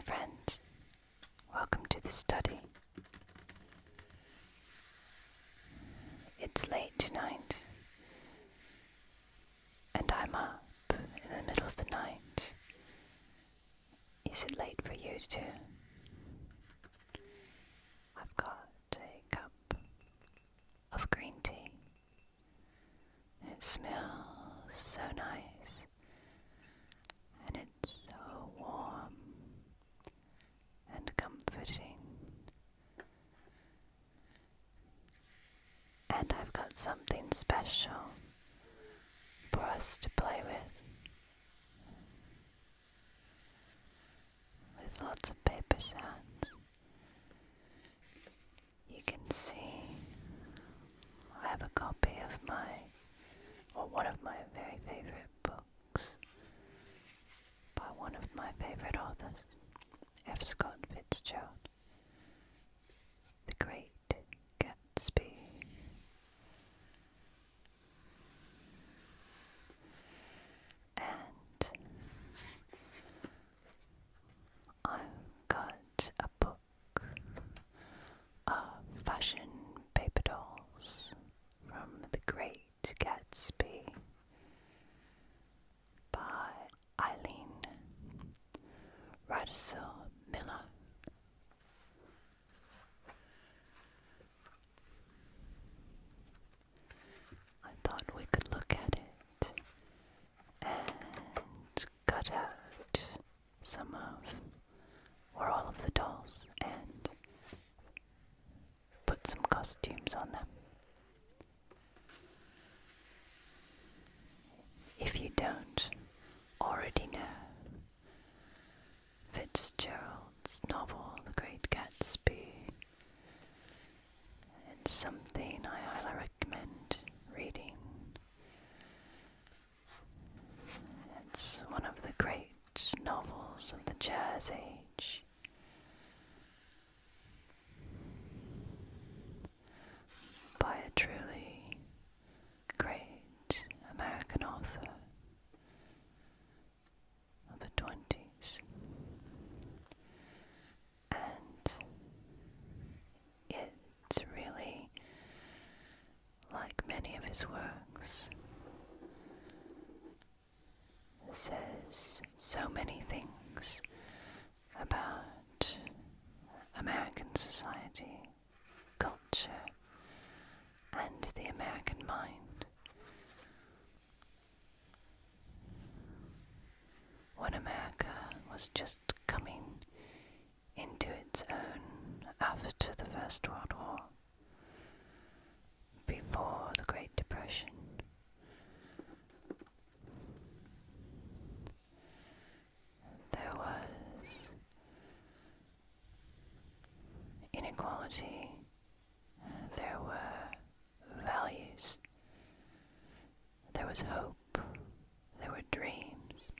my friend. Welcome to the study. It's late tonight, and I'm up in the middle of the night. Is it late for you too? I've got a cup of green tea. It smells so nice, and it's so warm and comforting. And I've got something special for us to play with lots of paper sounds. You can see I have a copy of one of my very favorite books by one of my favorite authors, F. Scott Fitzgerald, The Great Gatsby. And I've got a book of fashion paper dolls from The Great Gatsby by Eileen Radisson Miller. I thought we could look at it and cut out some of, or all of the dolls and put some costumes on them. If you don't already know, Fitzgerald's novel, The Great Gatsby, it's something I highly recommend reading. It's one of the great novels of the Jazz Age. By a truly great American author of the 20s. And it's really, like many of his works, says so many things about American society, culture, and the American mind. When America was just coming into its own after the First World War, before the Great Depression, there was inequality, there were values, there was hope, there were dreams,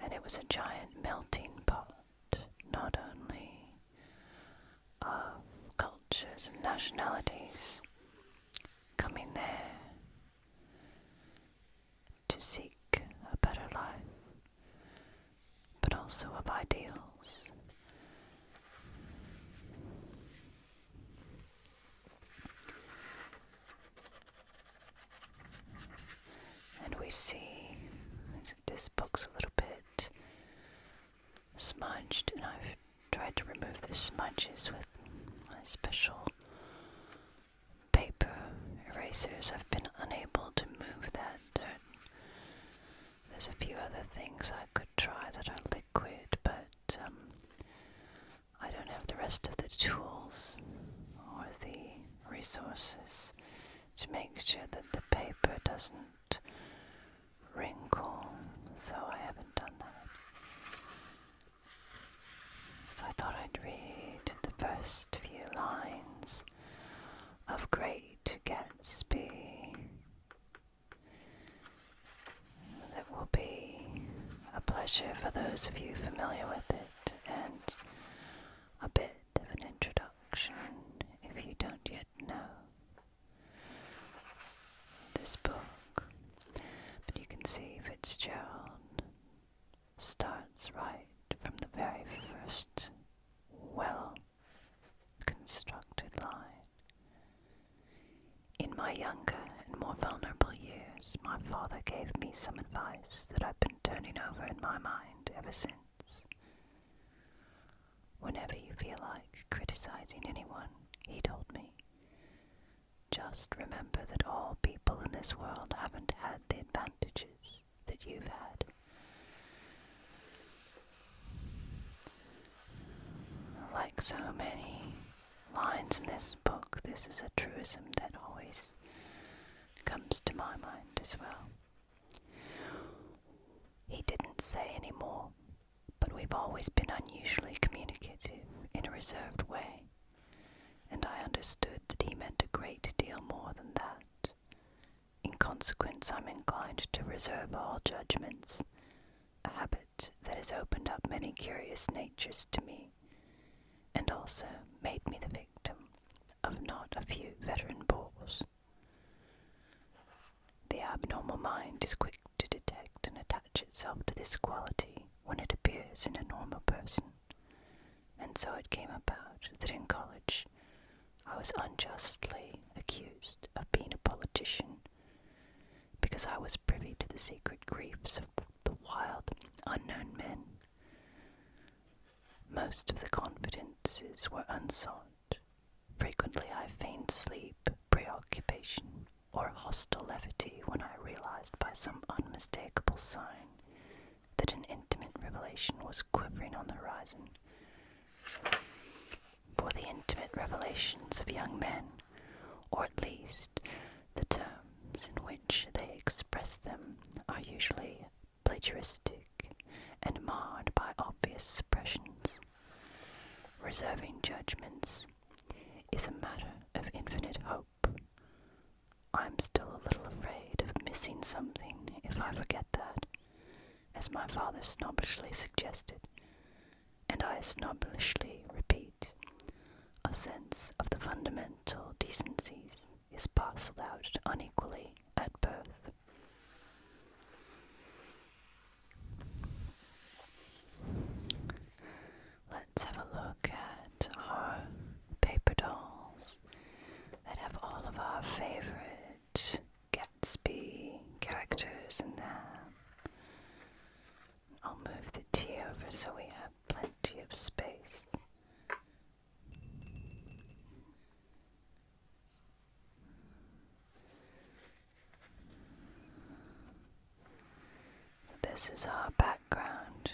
and it was a giant melting pot, not only of cultures and nationalities coming there to seek a better life, but also of ideals. And we see this book's a little bit smudged, and I've tried to remove the smudges with my special paper erasers. I've been unable to move that dirt. There's a few other things I could try that are liquid, but I don't have the rest of the tools or the resources to make sure that the paper doesn't wrinkle, so I haven't done that. So I thought I'd read the first few lines of Great Gatsby. That will be a pleasure for those of you familiar with it, and a bit of an introduction if you don't yet know this book. But you can see Fitzgerald starts right from the very first well-constructed line. In my younger and more vulnerable years, my father gave me some advice that I've been turning over in my mind ever since. Whenever you feel like criticizing anyone, he told me, just remember that all people in this world haven't had the advantages that you've had. Like so many lines in this book, this is a truism that always comes to my mind as well. He didn't say any more, but we've always been unusually communicative in a reserved way, and I understood that he meant a great deal more than that. In consequence, I'm inclined to reserve all judgments, a habit that has opened up many curious natures to me, and also made me the victim of not a few veteran bores. The abnormal mind is quick to detect and attach itself to this quality when it appears in a normal person, and so it came about that in college I was unjustly accused of being a politician because I was privy to the secret griefs of the wild, unknown men. Most of the confidences were unsought. Frequently I feigned sleep, preoccupation, or hostile levity when I realized by some unmistakable sign that an intimate revelation was quivering on the horizon. For the intimate revelations of young men, or at least the terms in which they express them, are usually plagiaristic and marred by obvious suppressions. Reserving judgments is a matter of infinite hope. I'm still a little afraid of missing something if I forget that, as my father snobbishly suggested, and I snobbishly repeat, a sense of the fundamental decencies is parceled out unequally at birth. Let's have a look at our paper dolls that have all of our favorite Gatsby characters in them. I'll move the tea over so we have plenty of space. This is our background.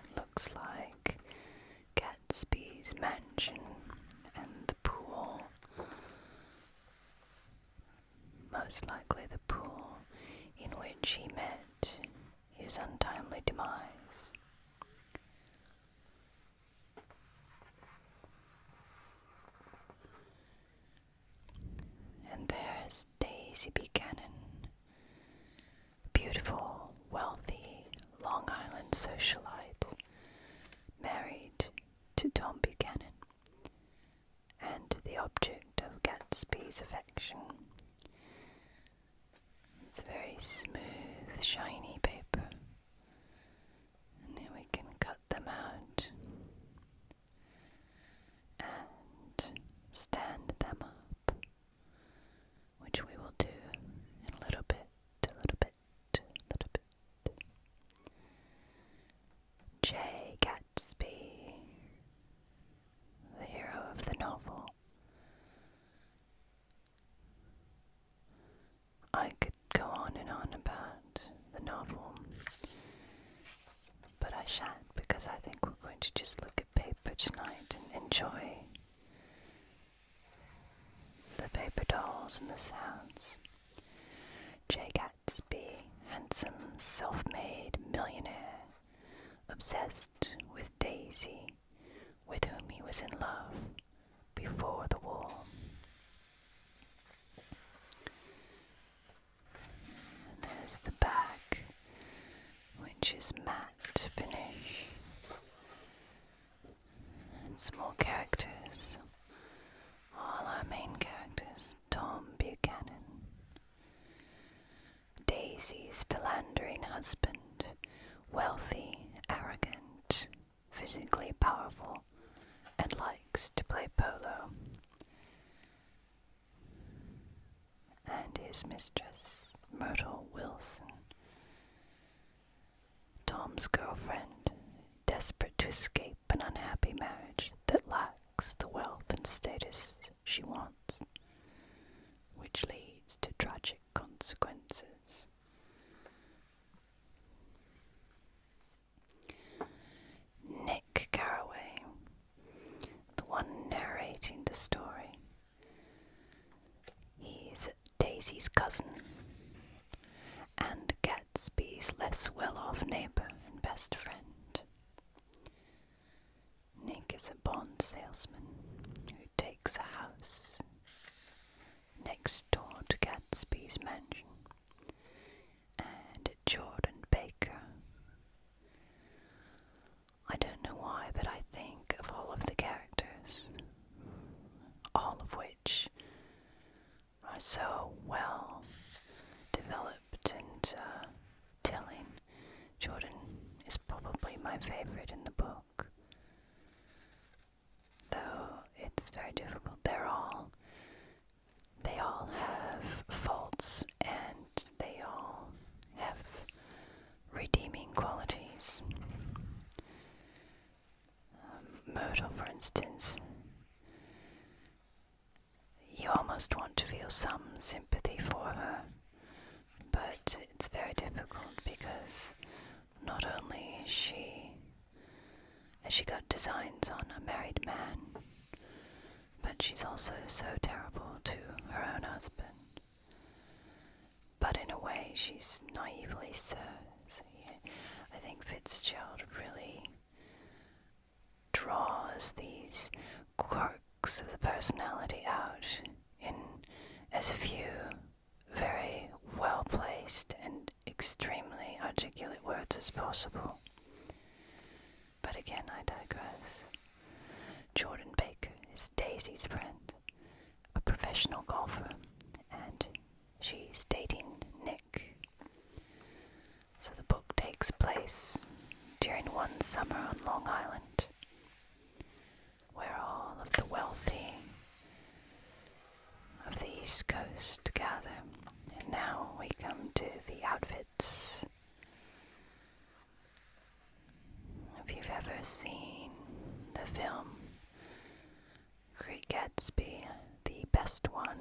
It looks like Gatsby's mansion and the pool. Most likely the pool in which he met his untimely demise. And there's Daisy Buchanan, beautiful, wealthy Long Island socialite, married to Tom Buchanan, and the object of Gatsby's affection. It's very smooth, shiny paper, and then we can cut them out and stand them up, which we will do in a little bit, a little bit, a little bit. J. Gatsby, the hero of the novel. I could go on and on about the novel, but I shan't, because I think we're going to just look at paper tonight and enjoy the paper dolls and the sounds. J. Gatsby, handsome, self-made millionaire, obsessed with Daisy, with whom he was in love before the war. And there's the back, which is matte finish, and some more characters. All our main characters: Tom Buchanan, Daisy's philandering husband, wealthy physically powerful and likes to play polo. And his mistress, Myrtle Wilson, Tom's girlfriend, desperate to escape an unhappy marriage that lacks the wealth and status she wants, which leads to tragic consequences. Nick Carraway, the one narrating the story. He's Daisy's cousin and Gatsby's less well-off neighbor and best friend. Nick is a bond salesman who takes a house next door to Gatsby's mansion. And Jordan Baker. I don't know why, but I think of all of the characters, all of which are so well developed and telling. Jordan is probably my favorite in the book, though it's very difficult. They all have faults and they all have redeeming qualities. Myrtle, for instance, you almost want to feel some sympathy for her, but it's very difficult because not only has she got designs on a married man, but she's also so terrible to her own husband. But in a way, she's naively so. I think Fitzgerald really draws these quirks of the personality out in as few very well-placed and extremely articulate words as possible. But again, I digress. Jordan Baker is Daisy's friend, a professional golfer, and she's dating Nick. So the book takes place during one summer on Long Island, where all of the wealthy of the East Coast gather. And now we come to the outfits. If you've ever seen the film Great Gatsby, the best one,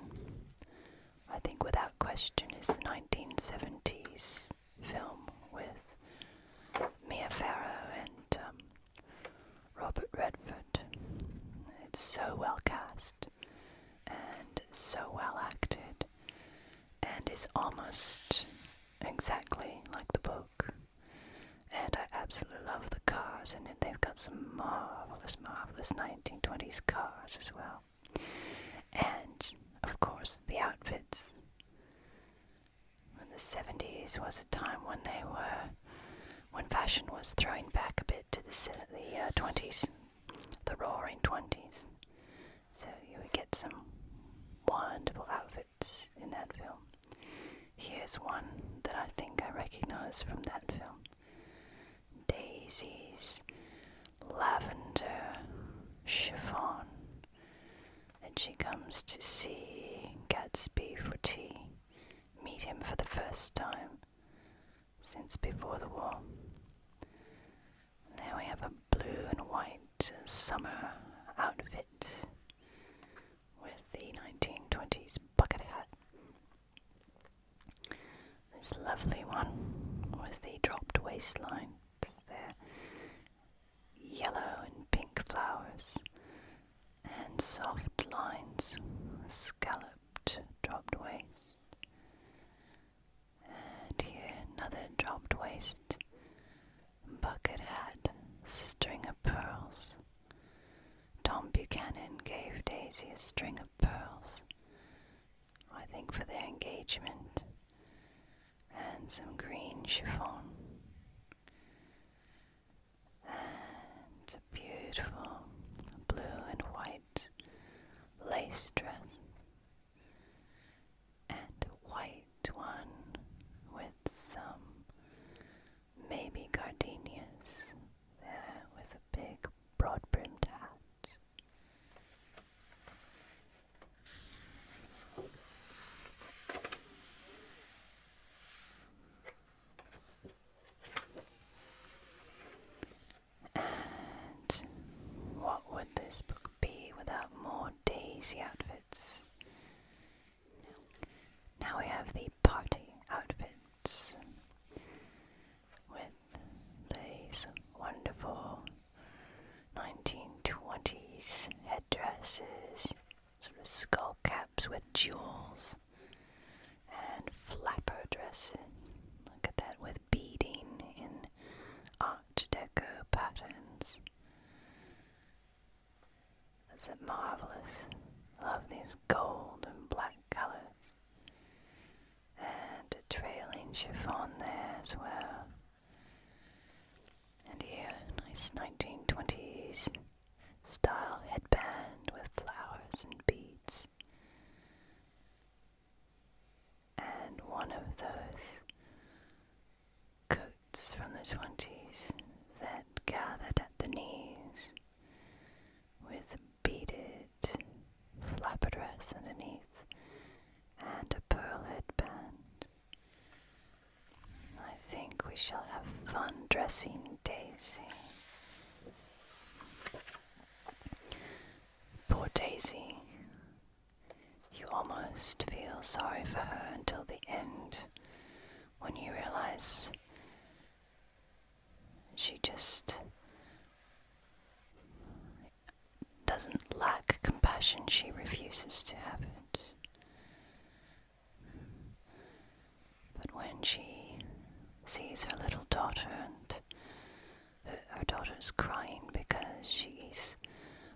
I think without question, is the 1970s film with Mia Farrow and Robert Redford. It's so well cast and so well acted and is almost exactly like the book. And I absolutely love the cars in it. They've got some marvelous 1920s cars as well. And, of course, the outfits. The 70s was a time when fashion was throwing back a bit to the 20s, the roaring 20s. So you would get some wonderful outfits in that film. Here's one that I think I recognize from that film. Daisy's lavender chiffon, and she comes to see Gatsby for tea, meet him for the first time since before the war. Now we have a blue and white summer outfit with the 1920s bucket hat. This lovely one with the dropped waistline. There, yellow and pink flowers and soft lines, scalloped dropped waist. And here another dropped waist, bucket hat, string of pearls. Tom Buchanan gave Daisy a string of pearls, I think for their engagement, and some green chiffon. And a beautiful blue and white lace dress, and a white one with some maybe gardenias there with a big jewels and flapper dresses. Look at that, with beading in Art Deco patterns. Is it marvelous? I love these gold and black colors. And a trailing chiffon there as well. And here, a nice 1920s style headband with flowers and beads. And one of those coats from the 20s that gathered at the knees with beaded flapper dress underneath and a pearl headband. I think we shall have fun dressing Daisy. Poor Daisy. You almost feel sorry for her until the end, when you realize she just doesn't lack compassion, she refuses to have it. But when she sees her little daughter and her daughter's crying because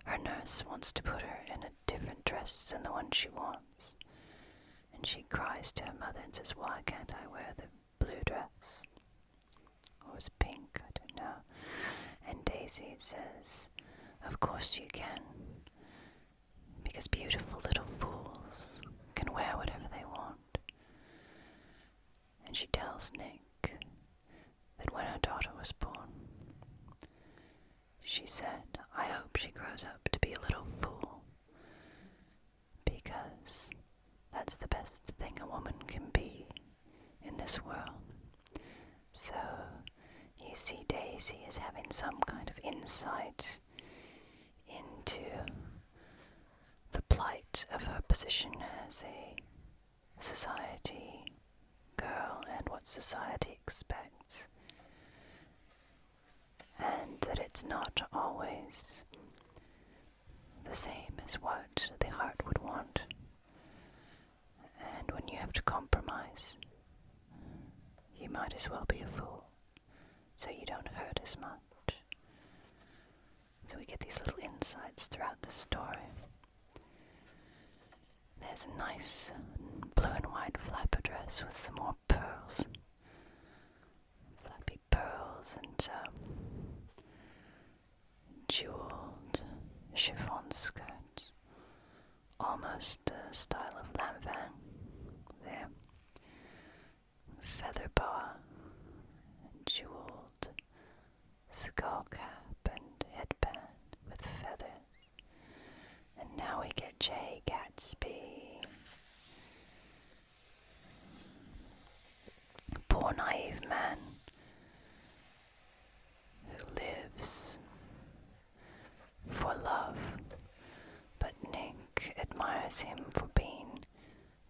her nurse wants to put her in a different dress than the one she wants, and she cries to her mother and says, "Why can't I wear the blue dress?" Or was it pink? I don't know. And Daisy says, "Of course you can, because beautiful little fools can wear whatever they want." And she tells Nick that when her daughter was born, she said, "I hope she grows up to be a little fool, because that's the best thing a woman can be in this world." So you see, Daisy is having some kind of insight into the plight of her position as a society girl and what society expects, and that it's not always the same as what the heart would want. And when you have to compromise, you might as well be a fool, so you don't hurt as much. So we get these little insights throughout the story. There's a nice blue and white flapper dress with some more pearls. Flappy pearls and jeweled chiffon skirt. Almost a style of Lanvin there. Feather boa and jeweled skull cap and headband with feathers. And now we get J. Gatsby. Poor naive man who lives for love, but Nick admires him for being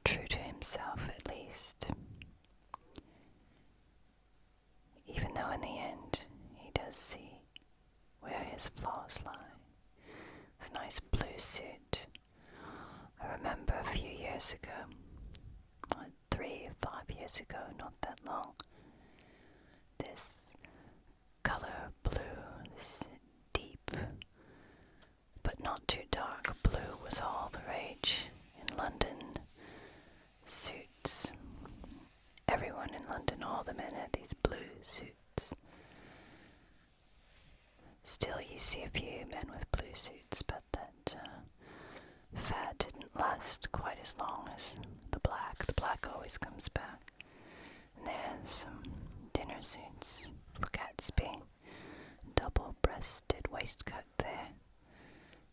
true to himself, at least. Even though in the end he does see where his flaws lie. This nice blue suit. I remember a few years ago, 3 or 5 years ago, not that long, this color blue, this deep but not too dark blue was all the rage in London. Suits. Everyone in London, all the men had these blue suits. Still, you see a few men with blue suits, but that fad didn't last quite as long as the black. The black always comes back. And there's some dinner suits for Gatsby. Double-breasted waistcoat there.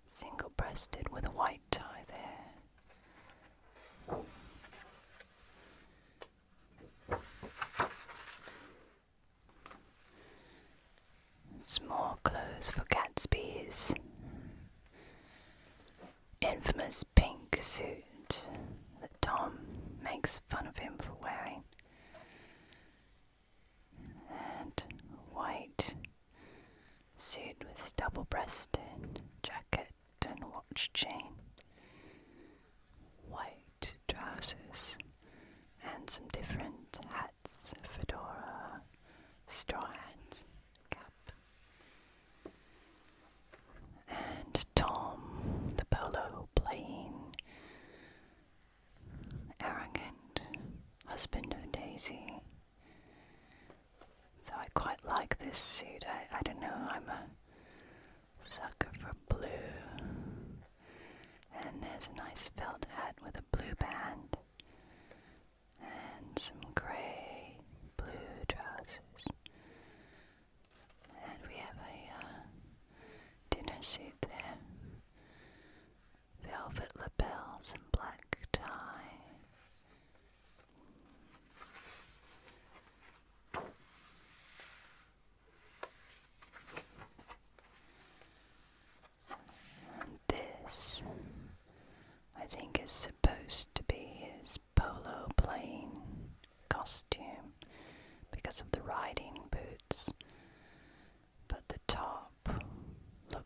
Single-breasted with a white tie there. Some more clothes for Gatsby's infamous pink suit that Tom makes fun of him for wearing. And a white suit with double-breasted jacket and watch chain. White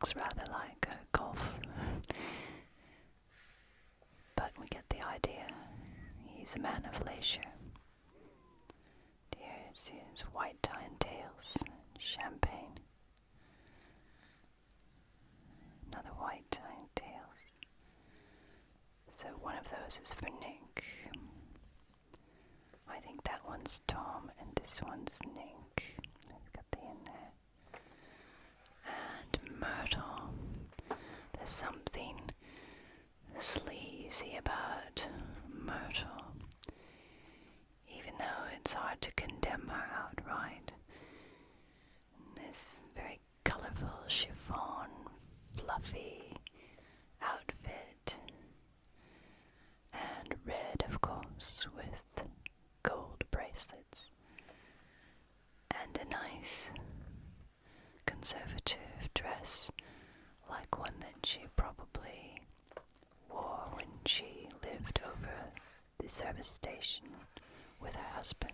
looks rather like a golf, but we get the idea. He's a man of leisure. Here's his white tie and tails, champagne. Another white tie and tails. So one of those is for Nick. I think that one's Tom and this one's Nick. I've got the in there. And Myrtle. There's something sleazy about Myrtle, even though it's hard to condemn her outright. This very colorful chiffon, fluffy outfit, and red, of course, with gold bracelets, and a nice conservative dress like one that she probably wore when she lived over the service station with her husband.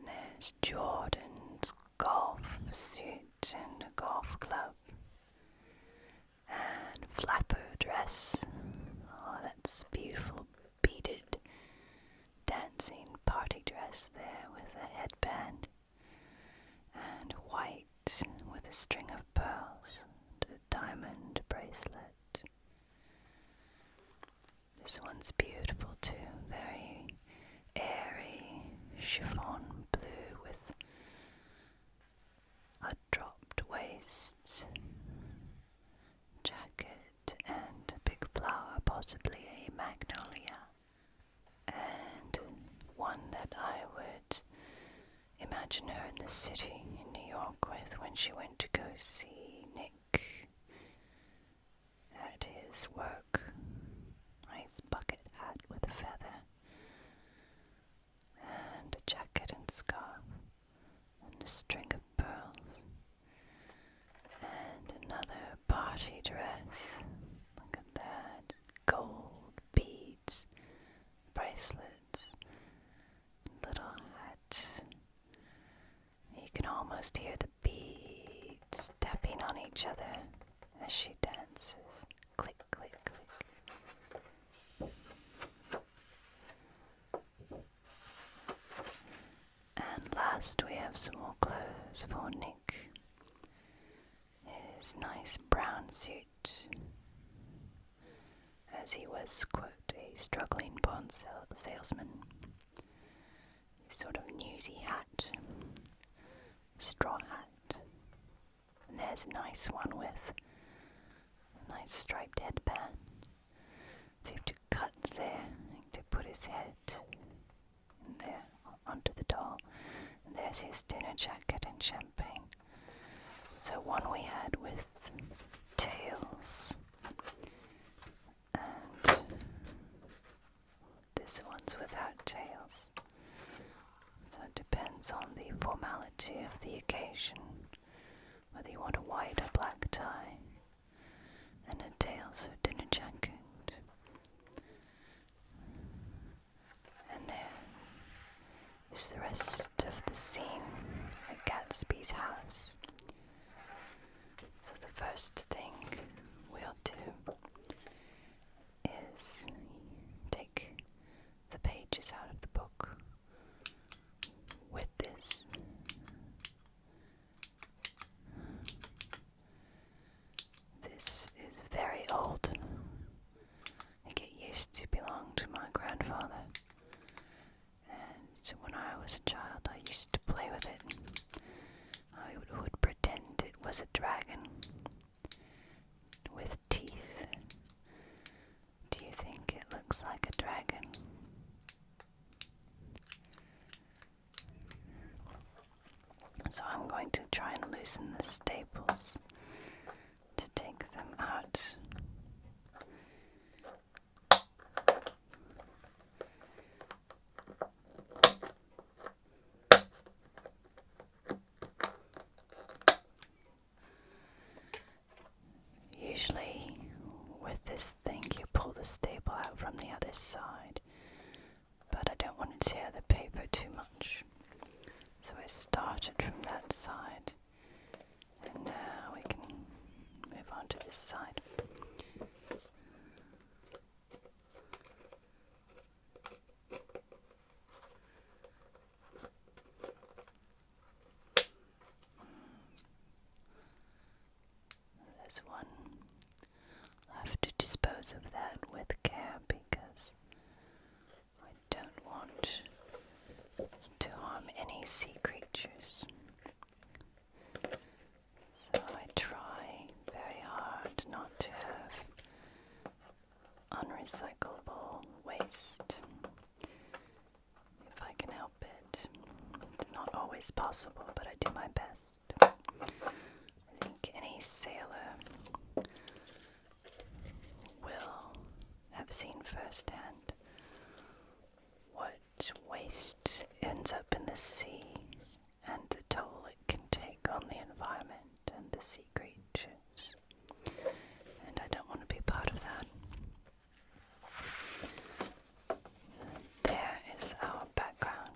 There's Jordan's golf suit and a golf club and flapper dress. Oh, that's beautiful beaded dancing party dress there with a headband and white with a string of pearls and a diamond bracelet. This one's beautiful too, very airy chiffon blue with a dropped waist, jacket and a big flower, possibly a magnolia. And one that I would imagine her in the city in New York with when she went to go see Nick at his work. Nice bucket hat with a feather and a jacket and scarf and a string of pearls and another party dress. Look at that. Gold beads, bracelets, little hat. You can almost hear the beads tapping on each other as she dances. Click, click, click. And last we have some more clothes for Nick. His nice brown suit, as he was, quote, a struggling pawn salesman. His sort of newsy hat, straw hat. And there's a nice one with a nice striped headband. So you have to cut there to put his head in there onto the doll. And there's his dinner jacket and champagne. So one we had with tails, and this one's without tails. So it depends on the formality of the occasion, whether you want a white or black tie and a tails or dinner jacket. And there is the rest of the scene at Gatsby's house. So the first thing we'll do is take the pages out of the book with this. This is very old. I think it used to belong to my grandfather. And when I was a child, I used to play with it. I would pretend it was a dragon with teeth. Do you think it looks like a dragon? So I'm going to try and loosen the staples to take them out. Usually with this thing you pull the staple out from the other side, but I don't want to tear the paper much. So I started from that side, and now we can move on to this side. There's one. I'll have to dispose of that with care because I don't want to harm any sea creatures. So I try very hard not to have unrecyclable waste if I can help it. It's not always possible, but I do my best. I think any sailor will have seen firsthand what waste ends up in the sea and the toll it can take on the environment and the sea creatures. And I don't want to be part of that. There is our background.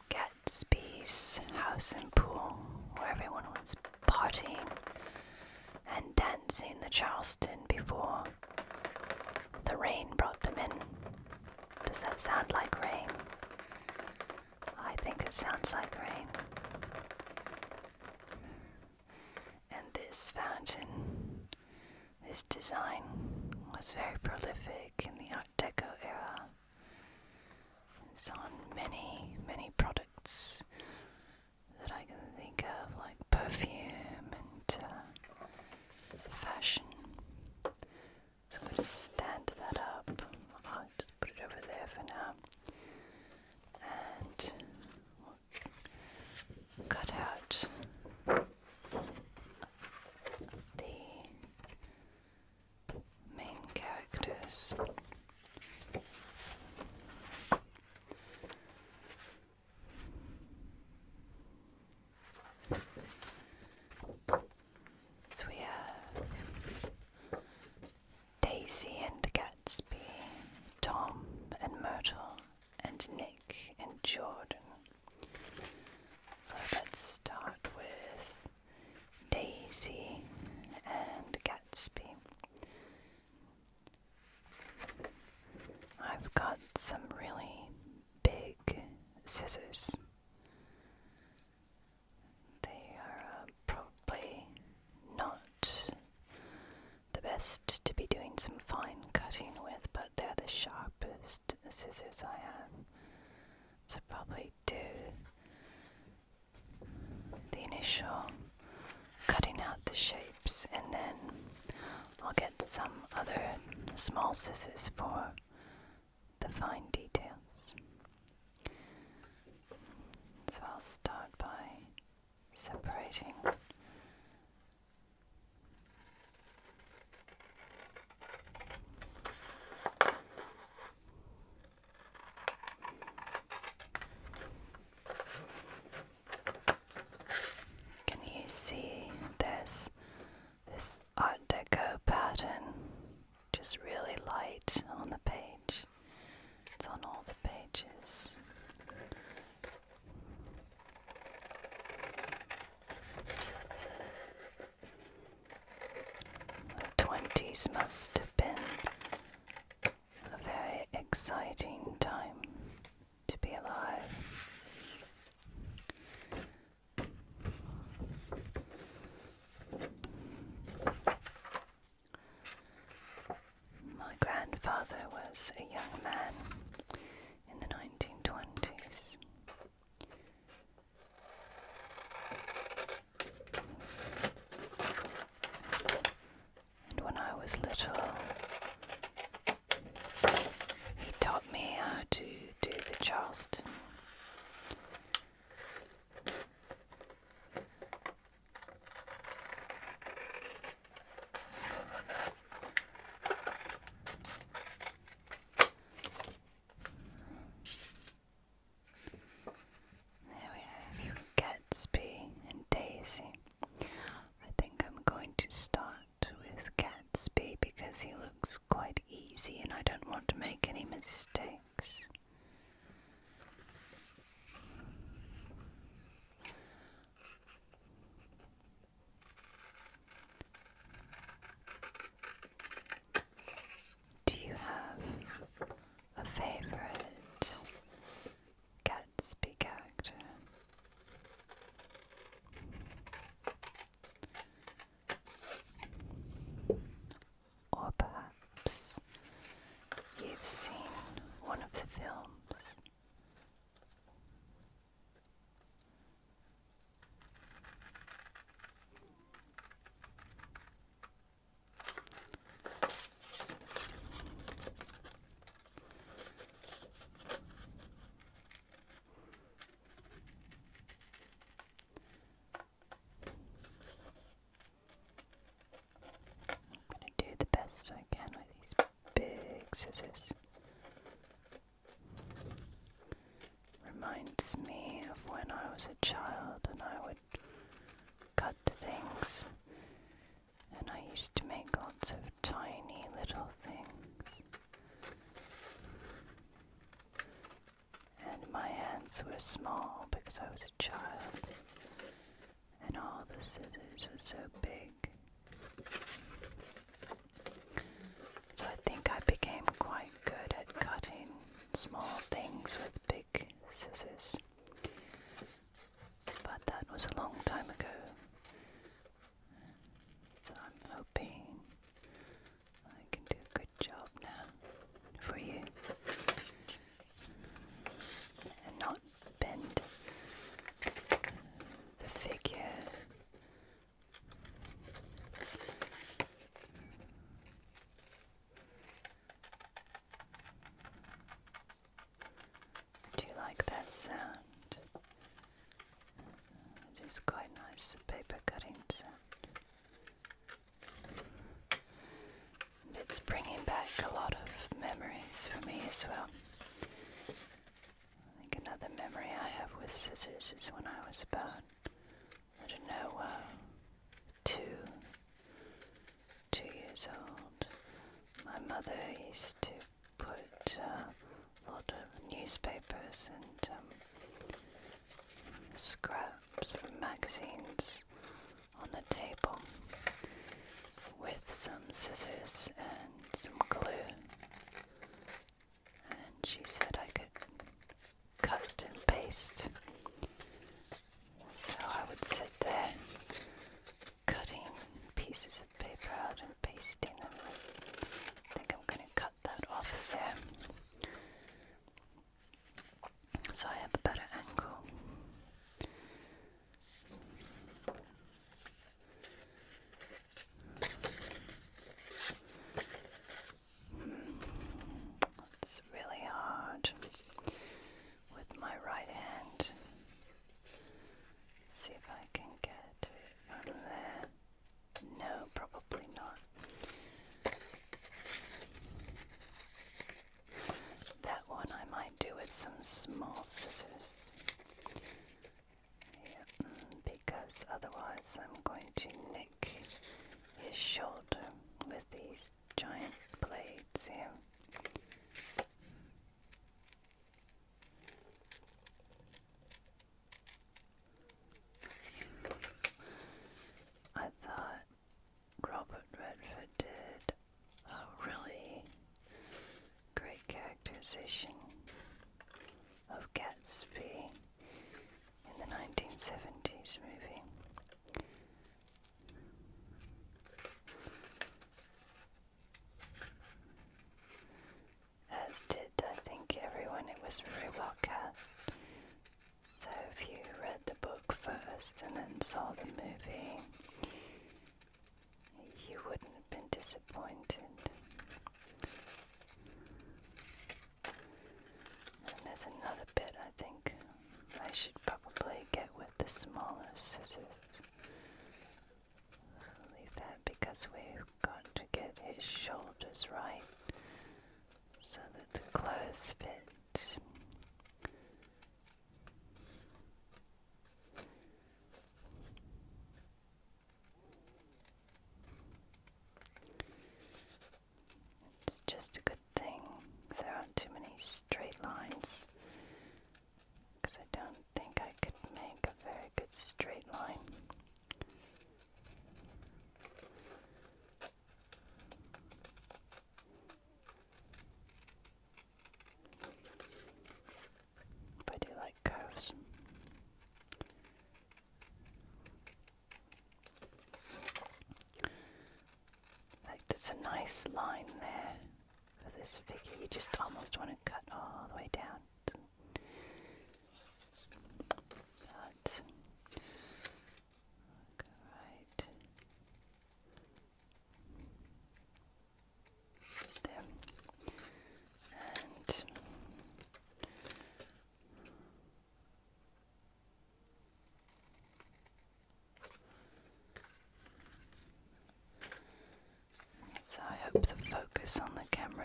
Gatsby's house and pool, where everyone was partying and dancing the Charleston before the rain brought them in. Does that sound like rain? I think it sounds like rain. And this fountain, this design, was very prolific in the Art Deco era. It's on many, many products that I can think of, like perfume and fashion. So I'm going to stand that up. I'll just put it over there for now. And we'll cut out the main characters. So we have Daisy and Gatsby, Tom and Myrtle, and Nick and Jordan. So let's start with Daisy and Gatsby. I've got some really big scissors. They are probably not the best to be doing some fine cutting with, but they're the sharpest scissors I have. So probably do the initial cutting out the shapes, and then I'll get some other small scissors for the fine details. So I'll start by separating. Can you see there's this Art Deco pattern, just really light on the page. It's on all the pages. The 20s must have been a very exciting time to be alive. My grandfather was a young man in the 1920s. And when I was little, he taught me how to do the Charleston. There we have Gatsby and Daisy. I think I'm going to start with Gatsby because he looks quite easy and I don't want to make any mistakes. one of the films. I'm going to do the best I can with these big scissors. Reminds me of when I was a child and I would cut things, and I used to make lots of tiny little things, and my hands were small because I was a child, and all the scissors were so big. So I think I became quite good at cutting small things with big scissors. But that was a long time ago. So I'm hoping I can do a good job now for you. And not bend the figure. Do you like that sound? It is quite nice, the paper cutting sound. And it's bringing back a lot of memories for me as well. I think another memory I have with scissors is when I was about, I don't know, two years old. My mother used to put a lot of newspapers and scraps from magazines on the table with some scissors and some glue, and she said I could cut and paste. So I would sit there cutting pieces of paper out and pasting them. I think I'm going to cut that off there so I have a better angle. It's really hard with my right hand. See if I can get it from there. No, probably not. That one I might do with some small scissors. Yeah, because otherwise I'm going to nick his shoulder with these giant blades here. I thought Robert Redford did a really great characterization of Gatsby in the 1970s movie. As did, I think, everyone. It was very well cast. So if you read the book first and then saw the movie, you wouldn't have been disappointed. And there's another bit I think I should probably get with the smaller scissors. I'll leave that because we've got to get his shoulders right so that the clothes fit. It's just a good thing there aren't too many straight lines, because I don't think I could make a very good straight line. But I do like curves. Like, there's a nice line there for this figure. You just almost want to cut off.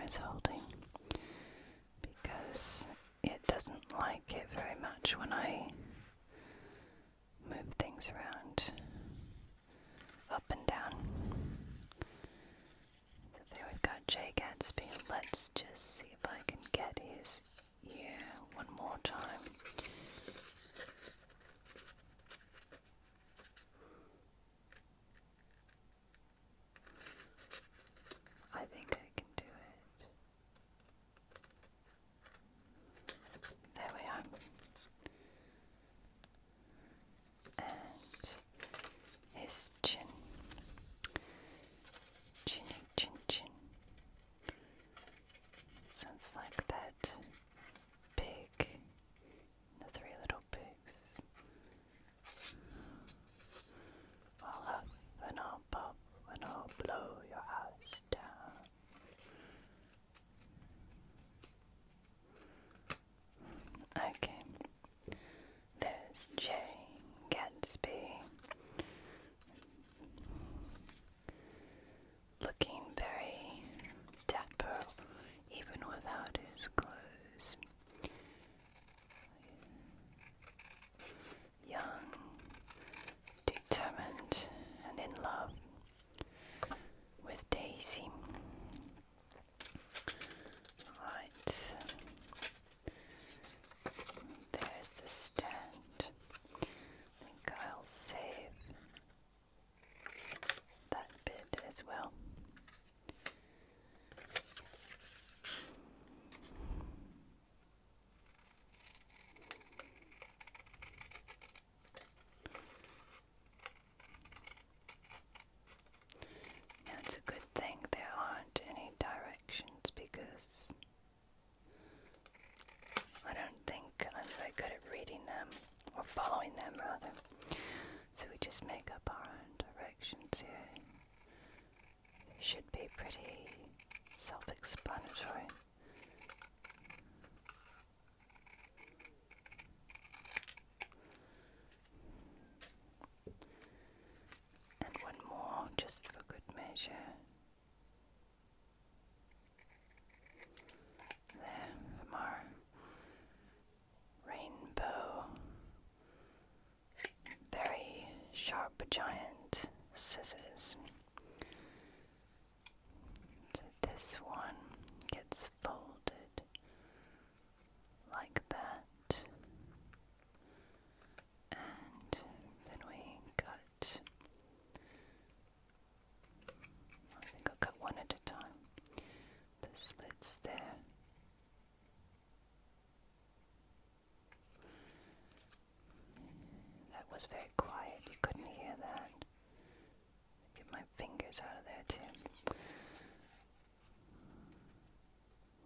is holding, because it doesn't like it very much when I move things around up and down. So there we've got Jay Gatsby. Let's just see if I can get his ear one more time. I think I can do it. There we are. And his chin. Chinny chin chin. Sounds like that pig. The three little pigs. I'll huff and I'll puff and I'll blow your house down. Okay. There's Jay Gatsby. Looking very dapper, even without his clothes. Young, determined, and in love with Daisy. Right. There's the stand. I think I'll save that bit as well. Now it's a good thing there aren't any directions, because I don't think I'm very good at reading them, or following them rather. So we just make up our own directions here. They should be pretty self-explanatory. And one more, just for good measure. There, from our rainbow, very sharp giant scissors. So this one gets folded like that, and then we cut. I think I'll cut one at a time. The slits there. That was very quiet, you couldn't hear that. Get my fingers out of there too.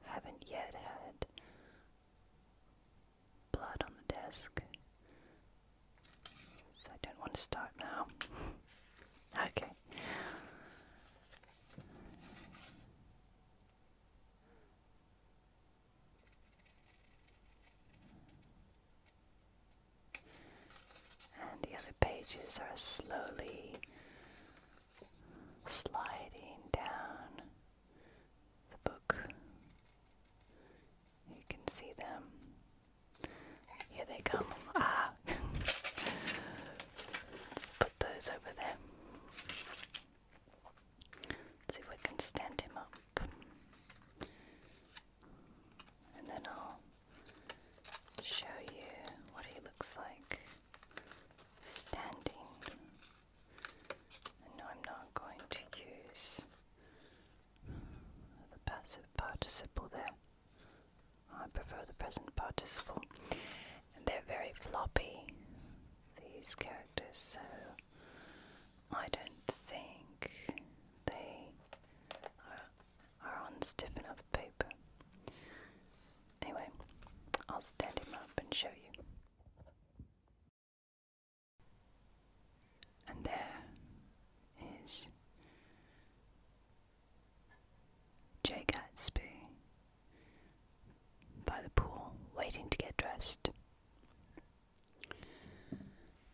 Haven't yet had blood on the desk, so I don't want to start now. Okay. And the other pages are slowly sliding down the book. You can see them. Here they come. Ah! Let's put those over there. Let's see if we can stand him up. And then I'll show you what he looks like standing. And no, I'm not going to use the passive participle there. I prefer the present participle. And they're very floppy, these characters, so I don't think they are on stiff enough paper. Anyway, I'll stand him up and show you. And there is Jay Gatsby by the pool, waiting to get dressed.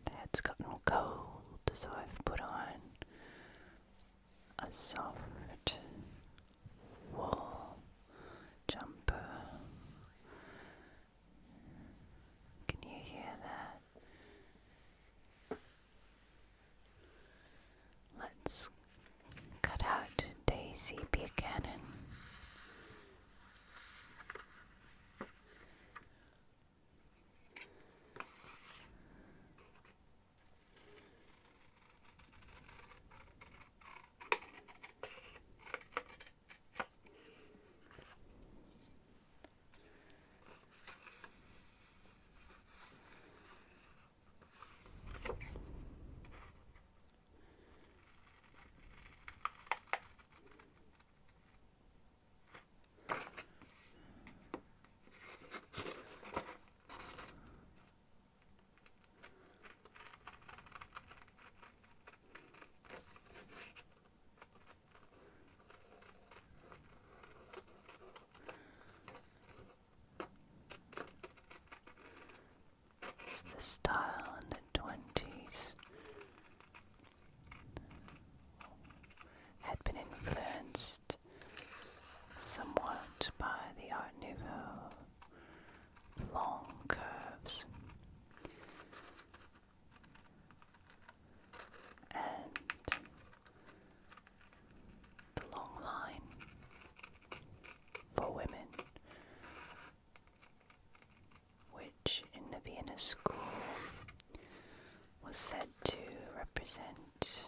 The head's gotten cold, so I've put on a soft wool style in the 20s had been influenced somewhat by the Art Nouveau long curves and the long line for women, which in the Vienna school was said to represent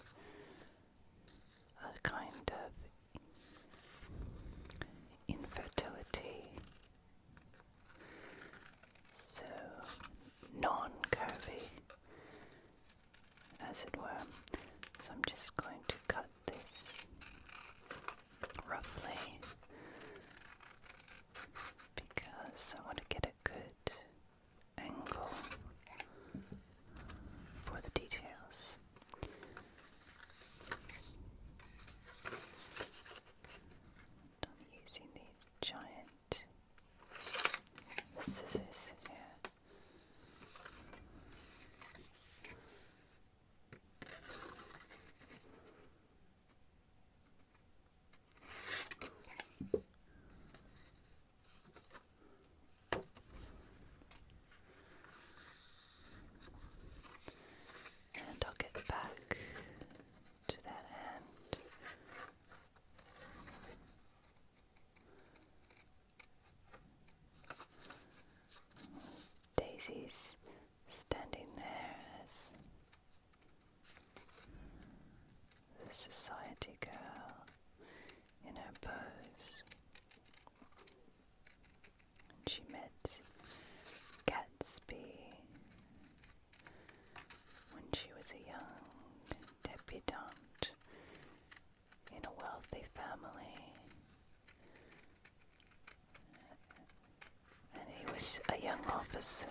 a kind of infertility, so non-curvy, as it were. So I'm just going to cut this roughly because I want to get a good angle for the details. I'm using these giant scissors here. And I'll get back to that hand. Daisy's standing there as the society girl in her pose. And she met Gatsby when she was a young debutante in a wealthy family, and he was a young officer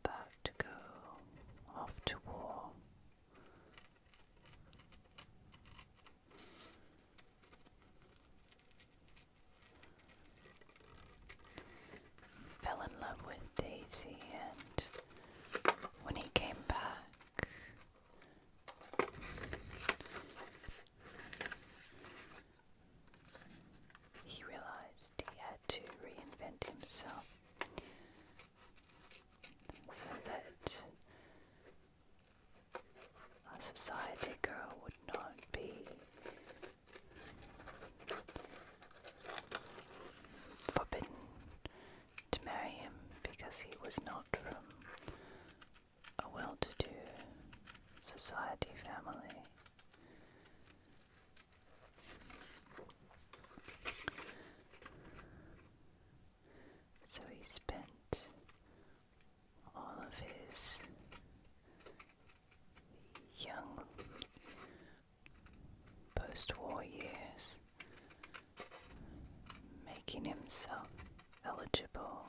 about to go off to war. Fell in love with Daisy, and when he came back, he realized he had to reinvent himself so that a society girl would not be forbidden to marry him because he was not from a well-to-do society family. So he spent all of his young post-war years making himself eligible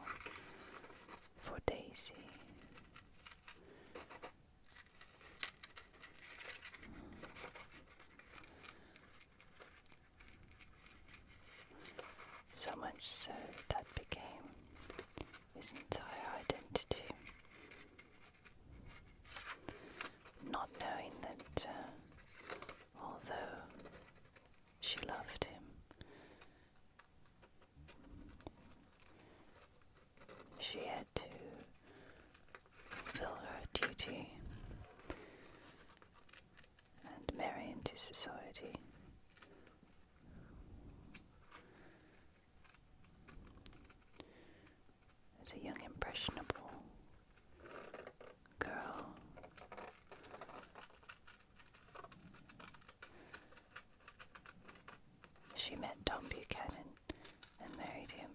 for Daisy. So much so that became his entire identity. Not knowing that although she loved him, she had to fulfill her duty and marry into society. As a young impressionable girl, she met Tom Buchanan and married him.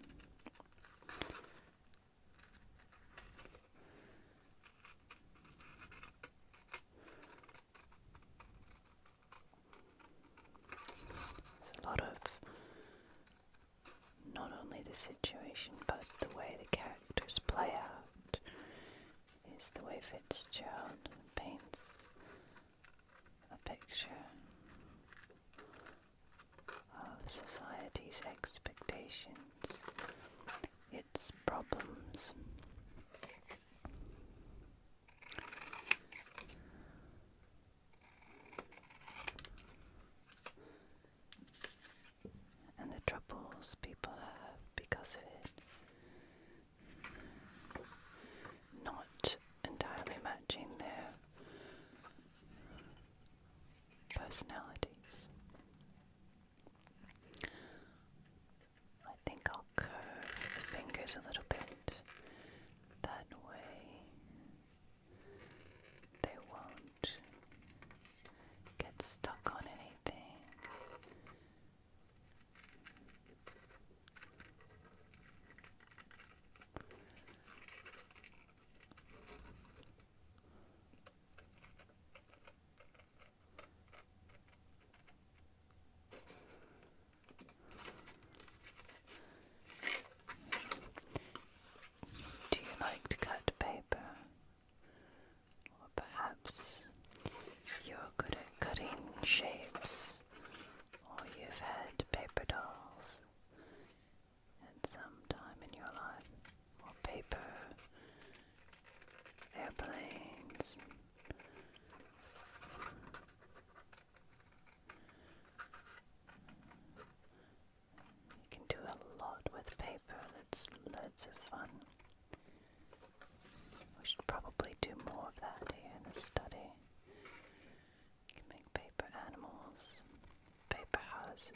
There's a lot of not only the situation but the way the characters play out is the way Fitzgerald paints a picture of society's expectations, its problems, fingers a little bit. That way they won't get stuck on anything. Do you like to cut paper? Or perhaps you're good at cutting shapes, or you've had paper dolls at some time in your life, or paper airplanes. You can do a lot with paper. That's loads of fun. We should probably do more of that here in the study. You can make paper animals, paper houses,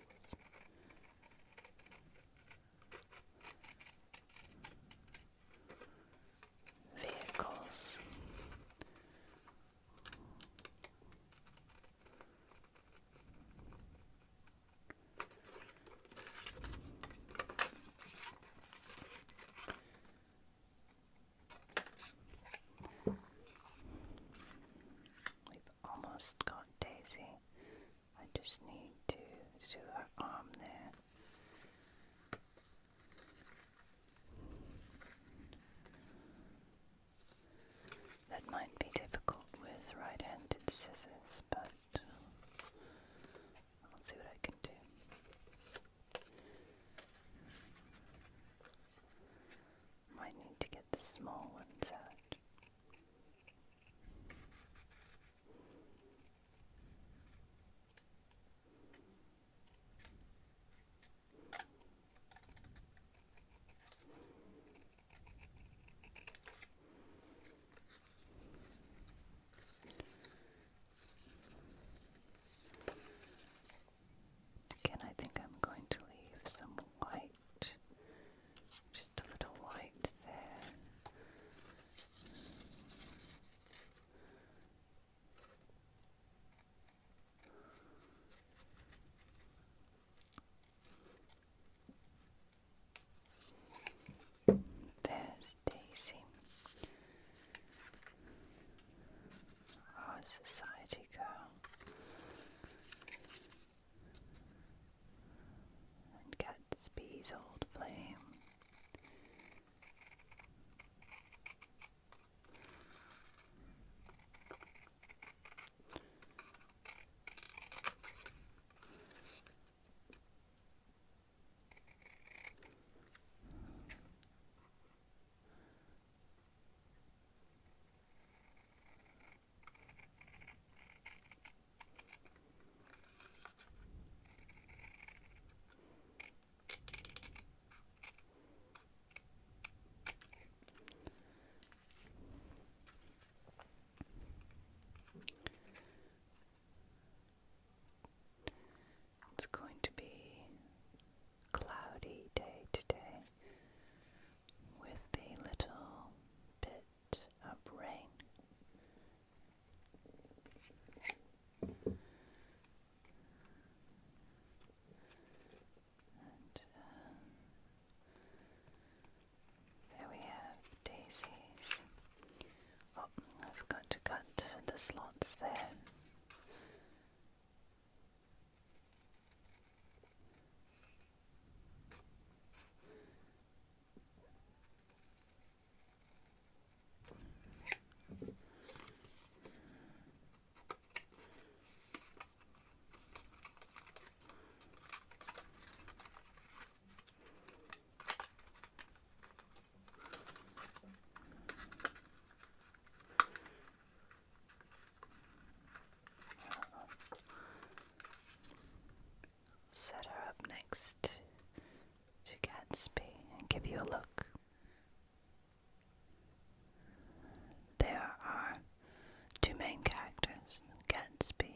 vehicles. We've almost got Daisy. I just need to do her arm there. That might be difficult with right-handed scissors, but I'll see what I can do. Might need to get the small ones out. Again, I think I'm going to leave some white, just a little white there. There's Daisy, our society girl, and Gatsby's old flame. It's going to be a cloudy day today with a little bit of rain. And there we have Daisy's. Oh, I forgot to cut the slots there. Set her up next to Gatsby and give you a look. There are two main characters, Gatsby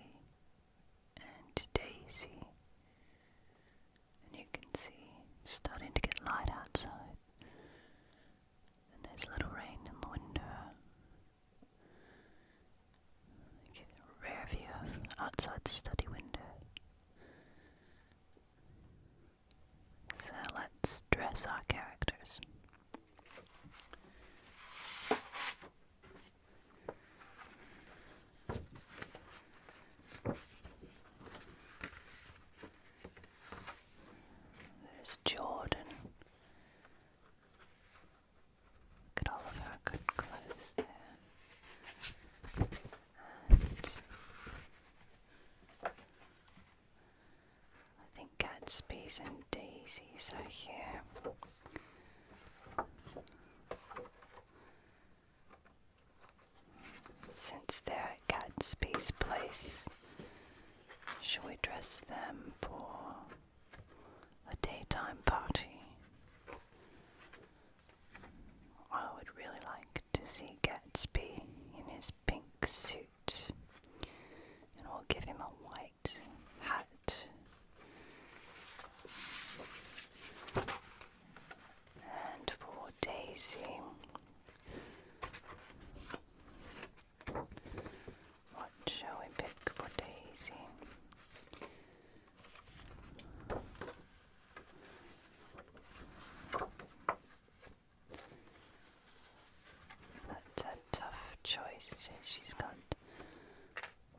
and Daisy. And you can see it's starting to get light outside. study window. So let's dress our characters. There's Jordan. Look at all of her good clothes there. I think Gatsby's and Daisy's are here. Since they're at Gatsby's place, shall we dress them for a daytime party? I would really like to see Gatsby in his pink suit, and we'll give him a white hat. And for Daisy, what shall we pick for Daisy? That's a tough choice. She's got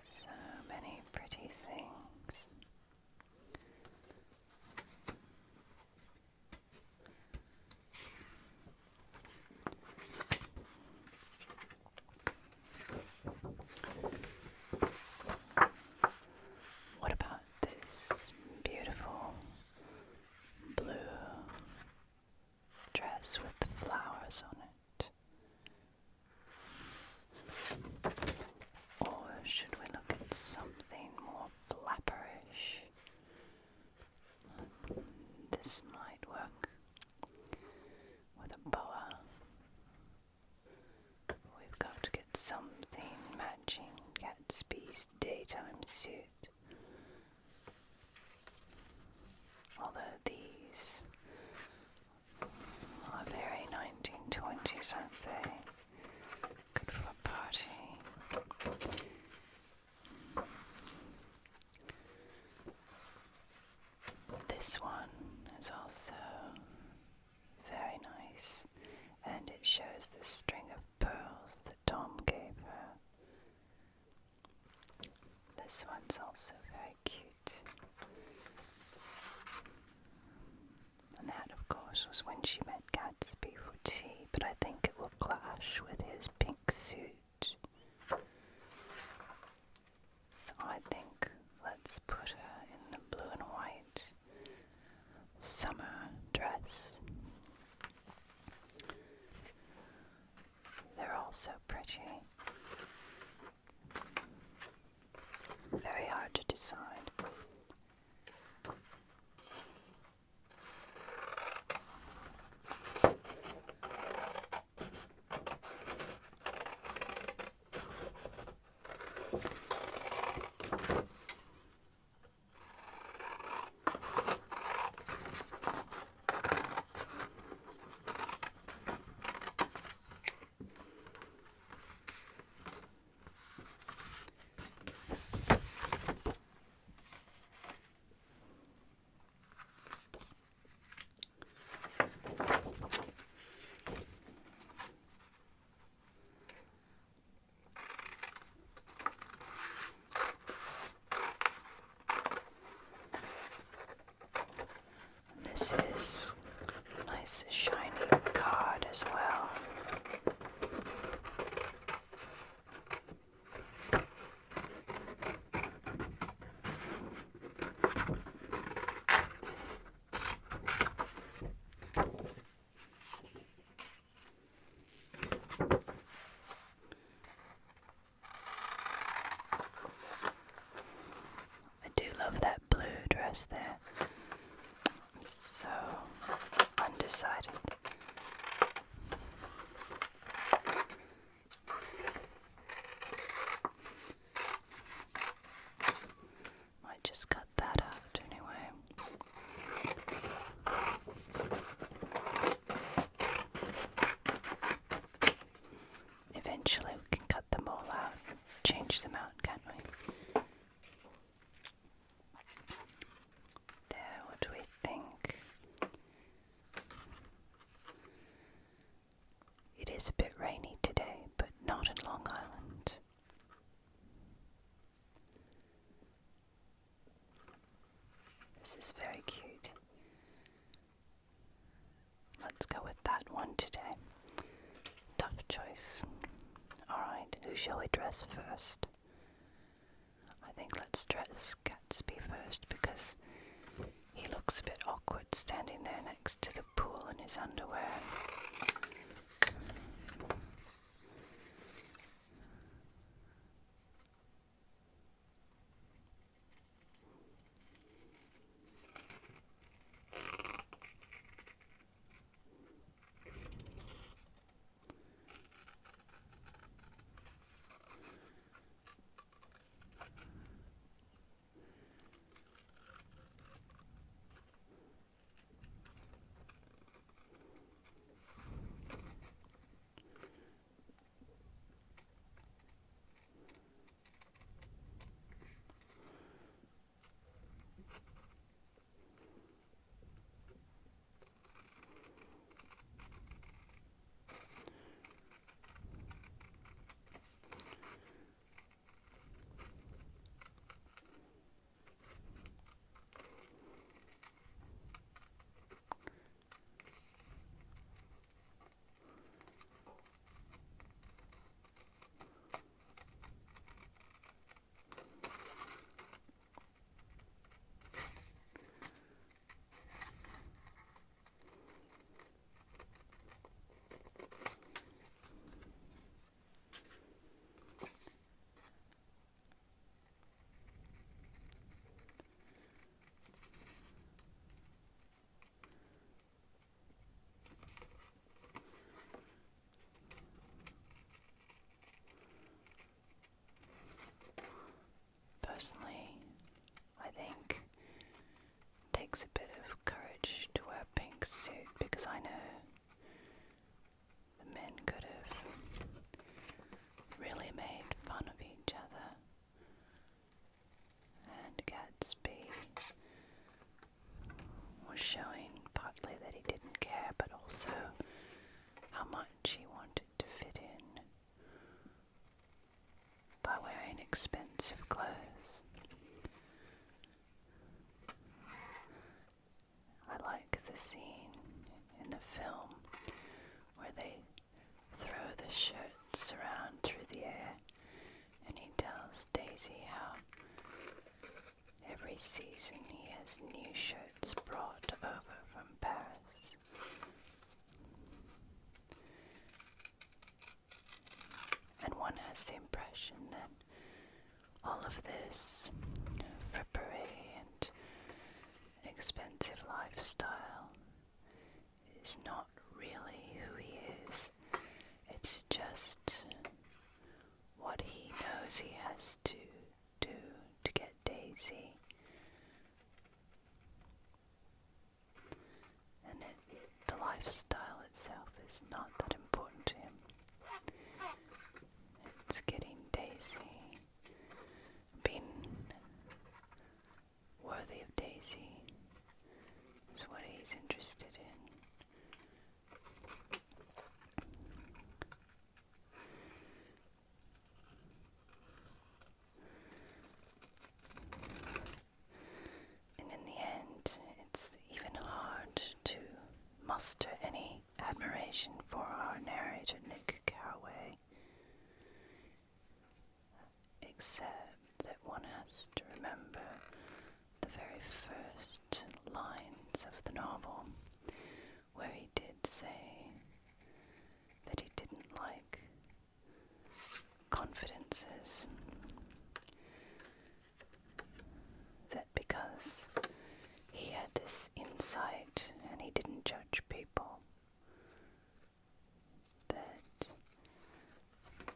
so many pretty things. What about this beautiful blue dress with the flowers on it? Or should we look at something more flapperish? This might work with a boa. We've got to get something matching Gatsby's daytime suit. Although these are very 1920s, aren't they? Good for a party. This one is also very nice, and it shows the string of pearls that Tom gave her. This one's also very cute. And that, of course, was when she met Gatsby for tea, but I think it will clash with his pink suit. So I think let's put her in the blue and white summer dress. They're all so pretty. Very hard to decide. This is a nice shiny card as well. I do love that blue dress there. I'm so is a bit rainy today, but not in Long Island. This is very cute. Let's go with that one today. Tough choice. Alright, who shall we dress first? I think let's dress Gatsby first because he looks a bit awkward standing there next to the pool in his underwear. Personally, I think it takes a bit of courage to wear a pink suit because I know the men could have really made fun of each other. And Gatsby was showing partly that he didn't care, but also how much he wanted to fit in by wearing expensive clothes. I like the scene in the film where they throw the shirts around through the air and he tells Daisy how every season he has new shirts brought over from Paris. And one has the impression that all of this frippery and expensive lifestyle is not really who he is. It's just what he knows he has to do to get Daisy. And the lifestyle itself is not that important to him. It's getting Daisy, being worthy of Daisy is what he's interested in. And in the end, it's even hard to muster any admiration for our narrator, Nick Carraway, except that one has to remember the very first lines of the novel, where he did say that he didn't like confidences, that because he had this insight and he didn't judge people, that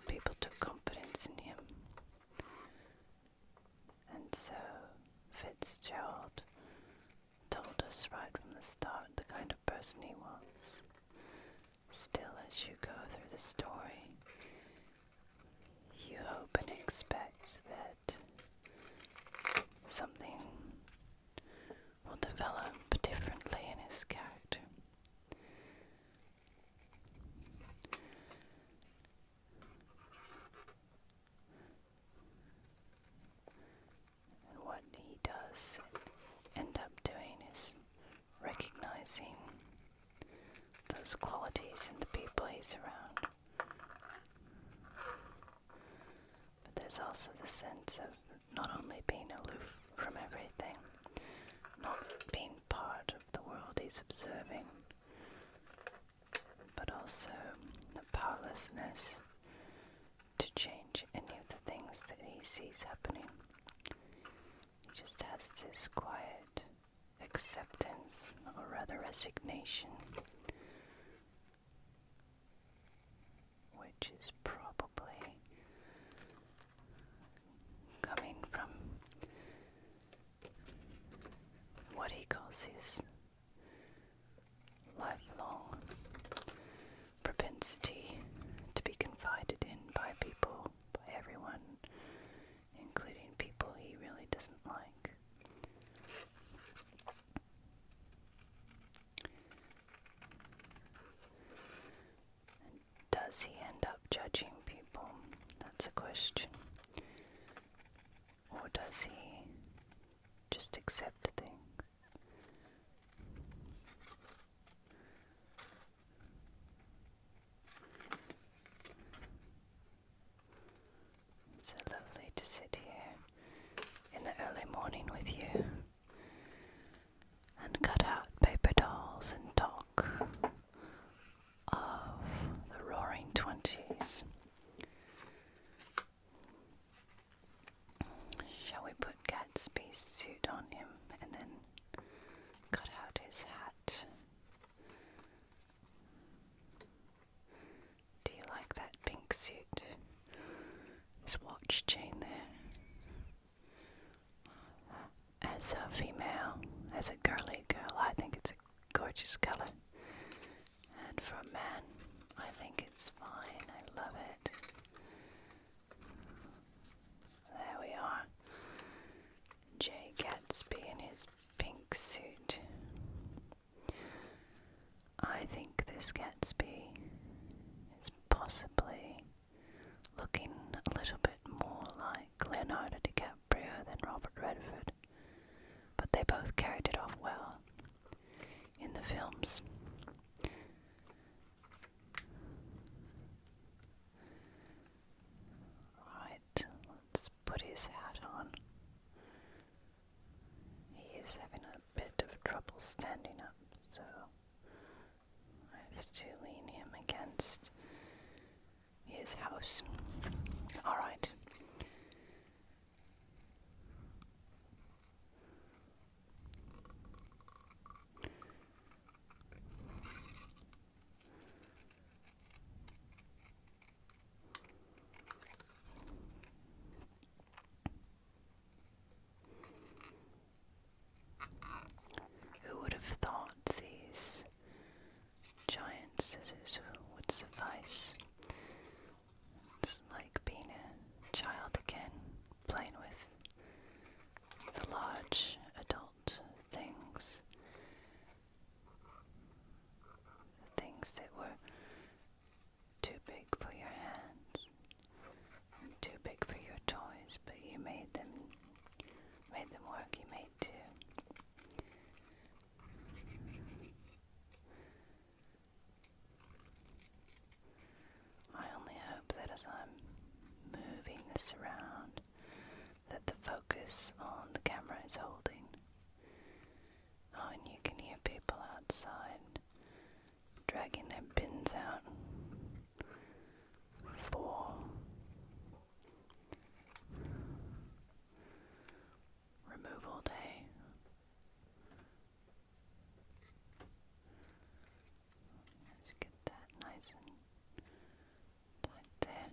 people took confidence in him. And so Fitzgerald told us right from the start the kind of person he was. Still, as you go through the story, you hope and expect that something will develop differently in his character. qualities in the people he's around. But there's also the sense of not only being aloof from everything, not being part of the world he's observing, but also the powerlessness to change any of the things that he sees happening. He just has this quiet acceptance, or rather resignation, which is probably coming from what he calls his lifelong propensity to be confided in by people, by everyone, including people he really doesn't like. And does he end up judging people? That's a question. Or does he just accept things? It's so lovely to sit here in the early morning with you and cut out paper dolls and talk of the Roaring Twenties. Shall we put Gatsby's suit on him and then cut out his hat? Do you like that pink suit? His watch chain there. As a female, as a girly girl, I think it's a gorgeous color. And for a man, I think it's fine. I love it. There we are. Jay Gatsby in his pink suit. I think this Gatsby is possibly looking a little bit more like Leonardo DiCaprio than Robert Redford, but they both carried it off well in the films. Alright, let's put his hat on. He is having a bit of trouble standing up, so I have to lean him against his house. Alright. Who would have thought these giant scissors would suffice? It's like being a child again, playing with the large adult things. The things that were too big for your hands, and too big for your toys, but you made them work, you made two. I only hope that as I'm moving this around, that the focus on the camera is holding. Oh, and you can hear people outside dragging their bins out for removal day. Just get that nice and tight there.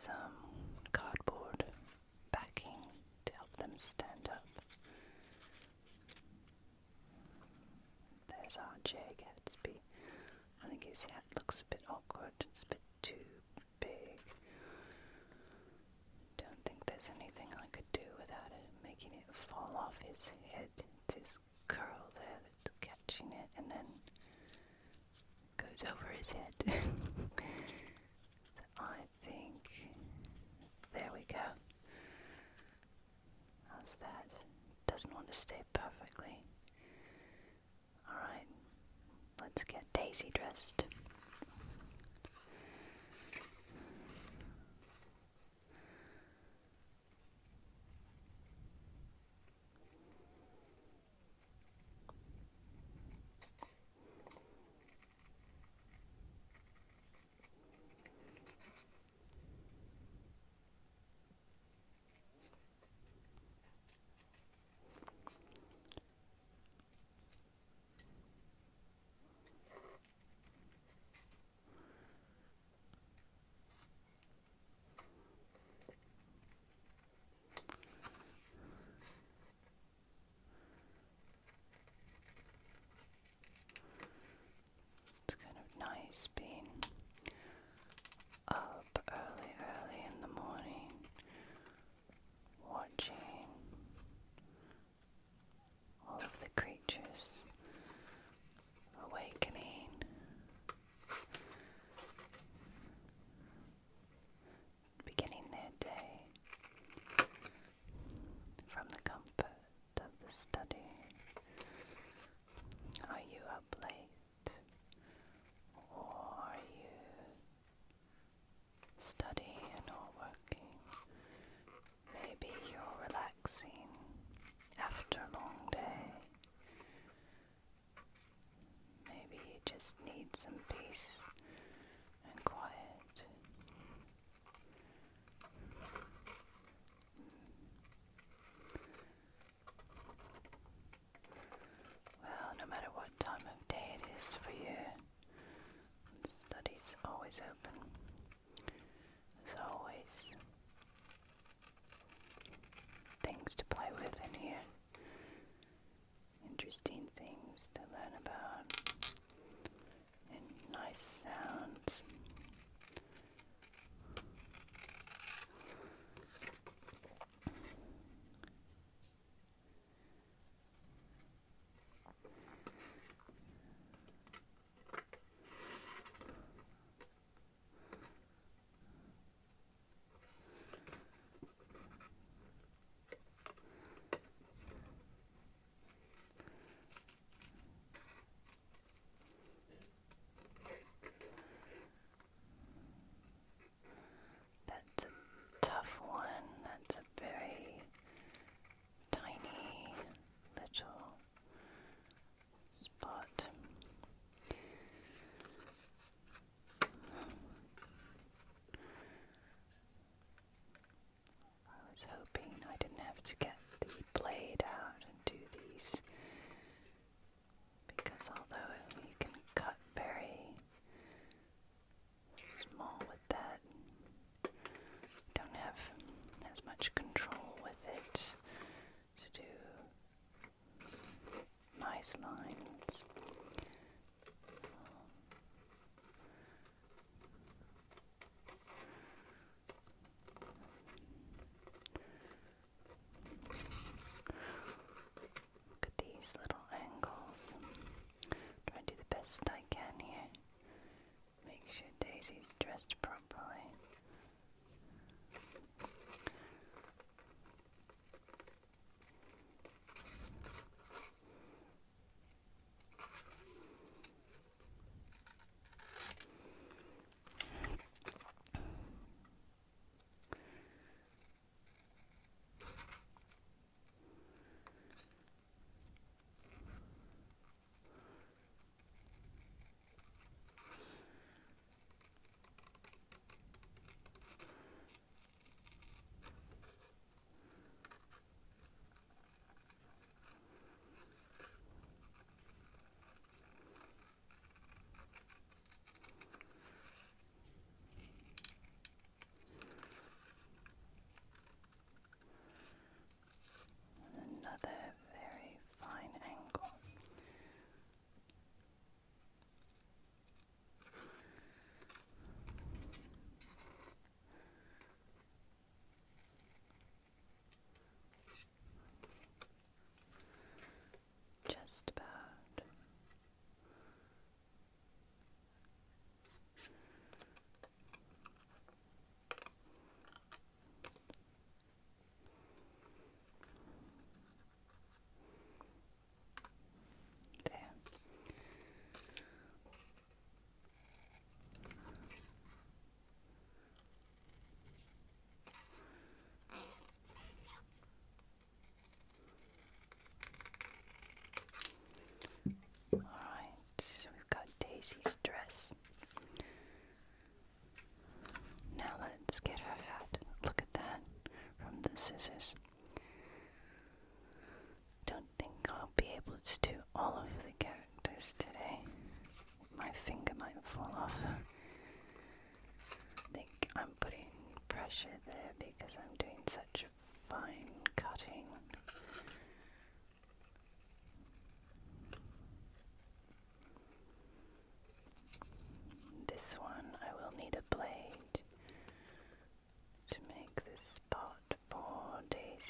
some cardboard backing to help them stand up. There's our J. Gatsby. I think his hat looks a bit awkward. It's a bit too big. Don't think there's anything I could do without it making it fall off his head. It's his curl there that's catching it and then goes over his head. I think there we go. How's that? Doesn't want to stay perfectly. Alright, let's get Daisy dressed. It's kind of nice being up early in the morning, watching all of the creatures awakening, beginning their day from the comfort of the study. Are you up late? Or are you studying or working? Maybe you're relaxing after a long day. Maybe you just need some peace and quiet. Well, no matter what time of day it is for you, the study's always open. There's always things to play with in here. Interesting things to learn about. And nice sounds. That's a tough one. That's a very tiny little spot. I was hoping I didn't have to get the blade out and do these, because although you can cut very small with that, you don't have as much control with it to do nice lines. Look at these little angles. Try and do the best I can here. Make sure Daisy's dressed properly.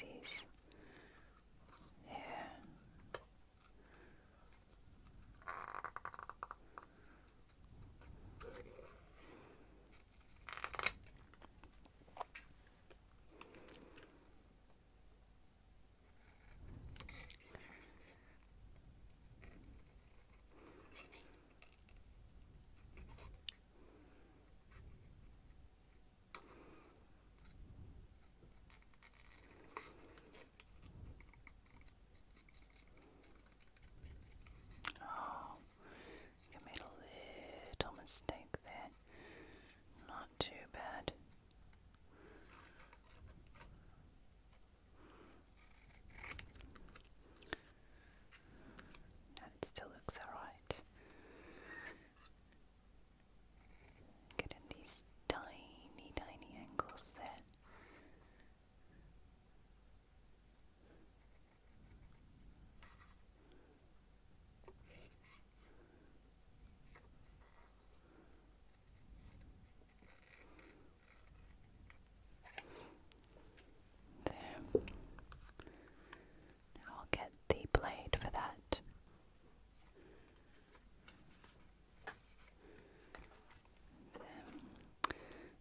daisies here. Oh, you made a little mistake there. Not too bad. No, it still looks alright. Get in these tiny, tiny angles there. There. Now I'll get the blade for that.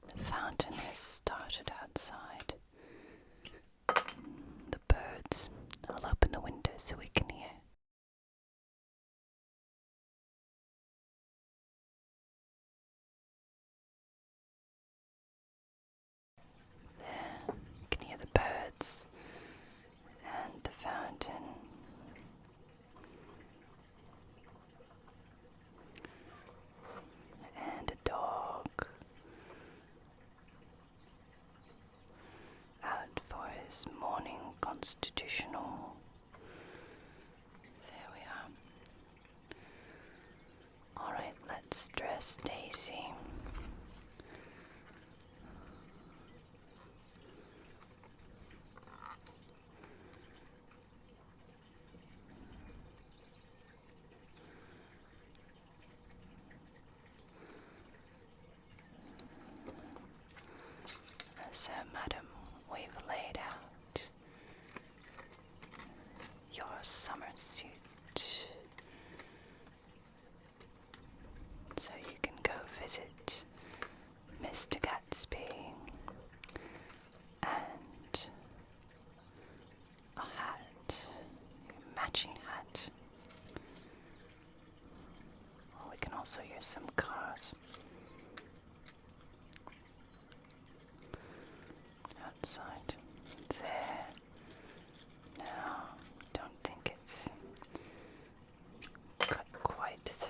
The fountain has started outside. The birds. I'll open the window so we can hear. There, you can hear the birds and the fountain. And a dog out for his morning constitutional. There we are. Alright, let's dress Daisy. So, madam, we've laid out your summer suit so you can go visit Mr. Gatsby, and a hat, a matching hat. Or we can also use some cars. Outside there. Now, don't think it's cut quite through.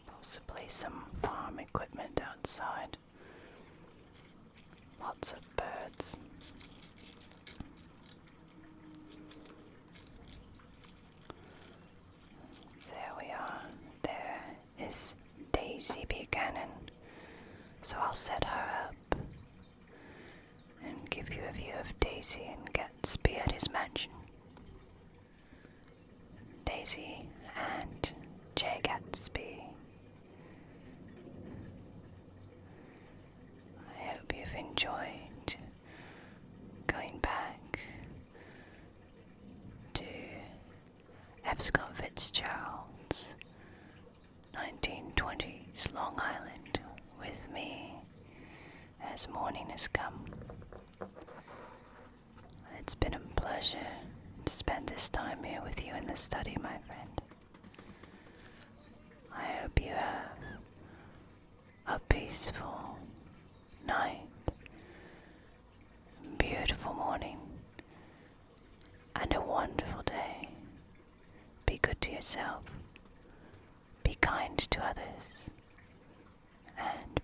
Possibly some farm equipment outside. Lots of birds. There we are. There is Daisy Buchanan. So I'll set her up and give you a view of Daisy and Gatsby at his mansion. Daisy and J. Gatsby. I hope you've enjoyed going back to F. Scott Fitzgerald's 1920s Long Island with me as morning has come. It's been a pleasure to spend this time here with you in the study, my friend. I hope you have a peaceful night, beautiful morning, and a wonderful day. Be good to yourself, be kind to others, and